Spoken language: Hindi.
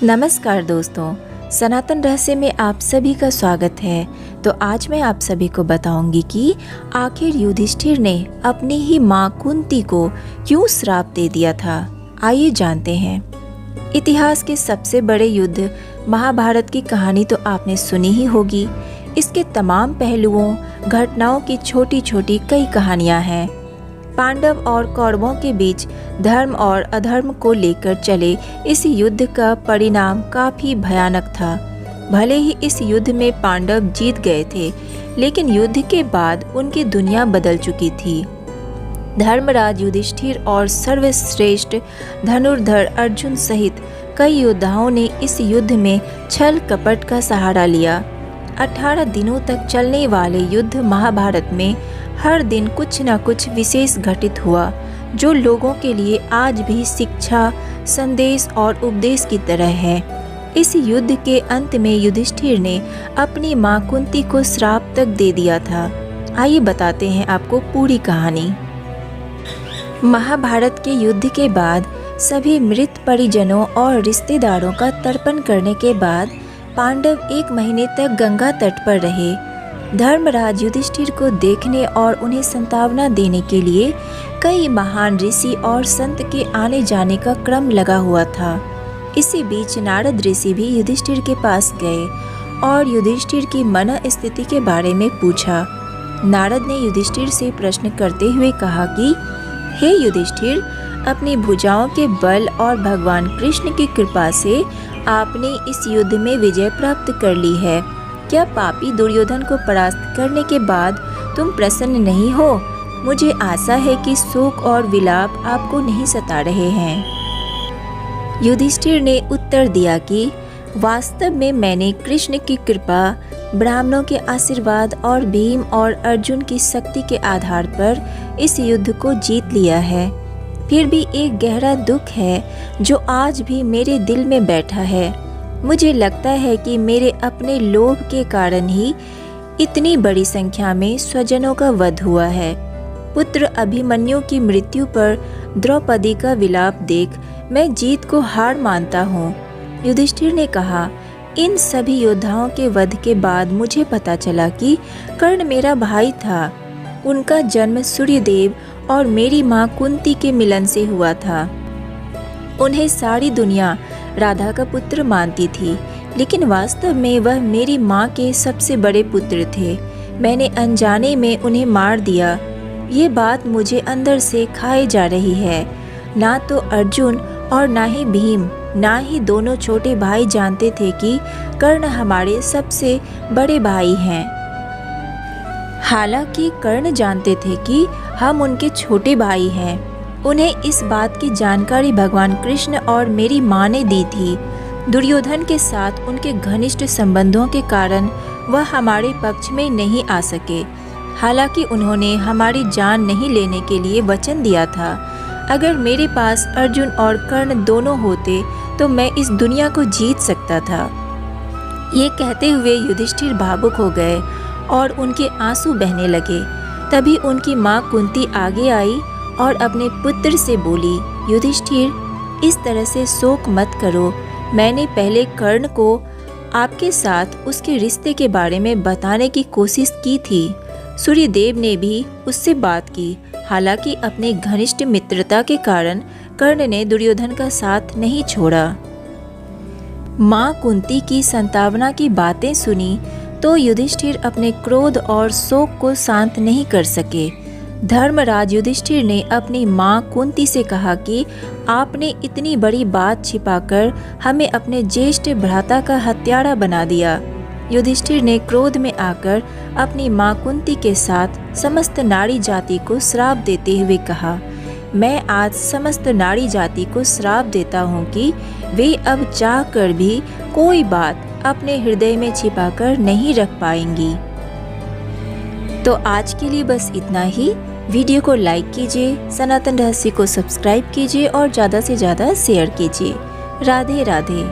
नमस्कार दोस्तों, सनातन रहस्य में आप सभी का स्वागत है। तो आज मैं आप सभी को बताऊंगी कि आखिर युधिष्ठिर ने अपनी ही माँ कुंती को क्यों श्राप दे दिया था। आइए जानते हैं। इतिहास के सबसे बड़े युद्ध महाभारत की कहानी तो आपने सुनी ही होगी। इसके तमाम पहलुओं, घटनाओं की छोटी छोटी कई कहानियाँ हैं। पांडव और कौरवों के बीच धर्म और अधर्म को लेकर चले इस युद्ध का परिणाम काफी भयानक था। भले ही इस युद्ध में पांडव जीत गए थे, लेकिन युद्ध के बाद उनकी दुनिया बदल चुकी थी। धर्मराज युधिष्ठिर और सर्वश्रेष्ठ धनुर्धर अर्जुन सहित कई योद्धाओं ने इस युद्ध में छल कपट का सहारा लिया। 18 दिनों तक चलने वाले युद्ध महाभारत में हर दिन कुछ न कुछ विशेष घटित हुआ, जो लोगों के लिए आज भी शिक्षा, संदेश और उपदेश की तरह है। इस युद्ध के अंत में युधिष्ठिर ने अपनी मां कुंती को श्राप तक दे दिया था। आइए बताते हैं आपको पूरी कहानी। महाभारत के युद्ध के बाद सभी मृत परिजनों और रिश्तेदारों का तर्पण करने के बाद पांडव 1 महीने तक गंगा तट पर रहे। धर्मराज युधिष्ठिर को देखने और उन्हें संतावना देने के लिए कई महान ऋषि और संत के आने जाने का क्रम लगा हुआ था। इसी बीच नारद ऋषि भी युधिष्ठिर के पास गए और युधिष्ठिर की मन स्थिति के बारे में पूछा। नारद ने युधिष्ठिर से प्रश्न करते हुए कहा कि हे युधिष्ठिर, अपनी भुजाओं के बल और भगवान कृष्ण की कृपा से आपने इस युद्ध में विजय प्राप्त कर ली है। क्या पापी दुर्योधन को परास्त करने के बाद तुम प्रसन्न नहीं हो? मुझे आशा है कि शोक और विलाप आपको नहीं सता रहे हैं। युधिष्ठिर ने उत्तर दिया कि वास्तव में मैंने कृष्ण की कृपा, ब्राह्मणों के आशीर्वाद और भीम और अर्जुन की शक्ति के आधार पर इस युद्ध को जीत लिया है। फिर भी एक गहरा दुख है जो आज भी मेरे दिल में बैठा है। मुझे लगता है कि मेरे अपने लोभ के कारण ही इतनी बड़ी संख्या में स्वजनों का वध हुआ है। पुत्र अभिमन्यु की मृत्यु पर द्रौपदी का विलाप देख मैं जीत को हार मानता हूँ। युधिष्ठिर ने कहा, इन सभी योद्धाओं के वध के बाद मुझे पता चला कि कर्ण मेरा भाई था। उनका जन्म सूर्यदेव और मेरी माँ कुंती के मिलन से हुआ था। उन्हें सारी दुनिया राधा का पुत्र मानती थी, लेकिन वास्तव में वह मेरी माँ के सबसे बड़े पुत्र थे। मैंने अनजाने में उन्हें मार दिया। ये बात मुझे अंदर से खाए जा रही है। ना तो अर्जुन और ना ही भीम, ना ही दोनों छोटे भाई जानते थे कि कर्ण हमारे सबसे बड़े भाई हैं। हालांकि कर्ण जानते थे कि हम उनके छोटे भाई हैं। उन्हें इस बात की जानकारी भगवान कृष्ण और मेरी माँ ने दी थी। दुर्योधन के साथ उनके घनिष्ठ संबंधों के कारण वह हमारे पक्ष में नहीं आ सके। हालांकि उन्होंने हमारी जान नहीं लेने के लिए वचन दिया था। अगर मेरे पास अर्जुन और कर्ण दोनों होते तो मैं इस दुनिया को जीत सकता था। ये कहते हुए युधिष्ठिर भावुक हो गए और उनके आंसू बहने लगे। तभी उनकी माँ कुंती आगे आई और अपने पुत्र से बोली, युधिष्ठिर, इस तरह से शोक मत करो। मैंने पहले कर्ण को आपके साथ उसके रिश्ते के बारे में बताने की कोशिश की थी। सूर्यदेव ने भी उससे बात की। हालांकि अपने घनिष्ठ मित्रता के कारण कर्ण ने दुर्योधन का साथ नहीं छोड़ा। माँ कुंती की संतावना की बातें सुनी तो युधिष्ठिर अपने क्रोध और शोक को शांत नहीं कर सके। धर्मराज युधिष्ठिर ने अपनी माँ कुंती से कहा कि आपने इतनी बड़ी बात छिपाकर हमें अपने ज्येष्ठ भ्राता का हत्यारा बना दिया। युधिष्ठिर ने क्रोध में आकर अपनी माँ कुंती के साथ समस्त नारी जाति को श्राप देते हुए कहा, मैं आज समस्त नारी जाति को श्राप देता हूँ कि वे अब चाह कर भी कोई बात अपने हृदय में छिपाकर नहीं रख पाएंगी। तो आज के लिए बस इतना ही। वीडियो को लाइक कीजिए, सनातन रहस्य को सब्सक्राइब कीजिए और ज़्यादा से ज़्यादा शेयर कीजिए। राधे राधे।